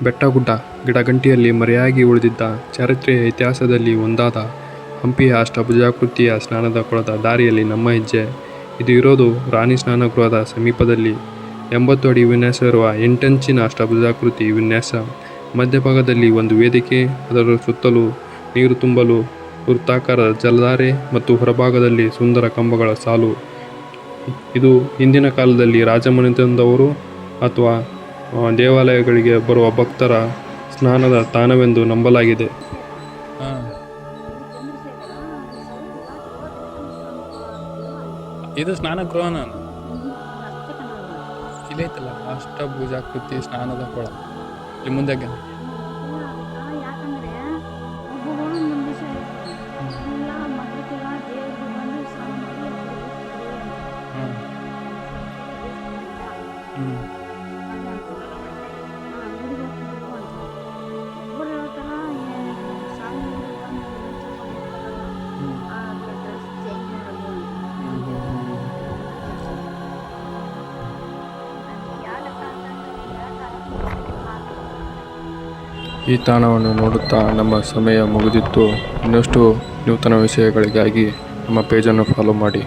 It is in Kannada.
ಬೆಟ್ಟಗುಡ್ಡ ಗಿಡಗಂಟಿಯಲ್ಲಿ ಮರೆಯಾಗಿ ಉಳಿದಿದ್ದ ಚಾರಿತ್ರ್ಯ ಇತಿಹಾಸದಲ್ಲಿ ಒಂದಾದ ಹಂಪಿಯ ಅಷ್ಟಭುಜಾಕೃತಿಯ ಸ್ನಾನದ ಕೊಳದ ದಾರಿಯಲ್ಲಿ ನಮ್ಮ ಹೆಜ್ಜೆ. ಇದು ಇರೋದು ರಾಣಿ ಸ್ನಾನಗೃಹದ ಸಮೀಪದಲ್ಲಿ. 80 ಅಡಿ ವಿನ್ಯಾಸ ಇರುವ 8 ಅಂಚಿನ ಅಷ್ಟಭುಜಾಕೃತಿ ವಿನ್ಯಾಸ. ಮಧ್ಯಭಾಗದಲ್ಲಿ ಒಂದು ವೇದಿಕೆ, ಅದರ ಸುತ್ತಲೂ ನೀರು ತುಂಬಲು ವೃತ್ತಾಕಾರದ ಜಲಧಾರೆ ಮತ್ತು ಹೊರಭಾಗದಲ್ಲಿ ಸುಂದರ ಕಂಬಗಳ ಸಾಲು. ಇದು ಹಿಂದಿನ ಕಾಲದಲ್ಲಿ ರಾಜಮನೆತನದವರು ಅಥವಾ ದೇವಾಲಯಗಳಿಗೆ ಬರುವ ಭಕ್ತರ ಸ್ನಾನದ ತಾಣವೆಂದು ನಂಬಲಾಗಿದೆ. ಇದು ಸ್ನಾನಗೃಹನ ಇಲ್ಲೈತಲ್ಲ ಅಷ್ಟಭುಜಾಕೃತಿ ಸ್ನಾನದ ಕೊಳ ಇಲ್ಲಿ ಮುಂದೆ ಈ ತಾಣವನ್ನು ನೋಡುತ್ತಾ ನಮ್ಮ ಸಮಯ ಮುಗಿದಿತ್ತು. ಇನ್ನಷ್ಟು ನೂತನ ವಿಷಯಗಳಿಗಾಗಿ ನಮ್ಮ ಪೇಜನ್ನು ಫಾಲೋ ಮಾಡಿ.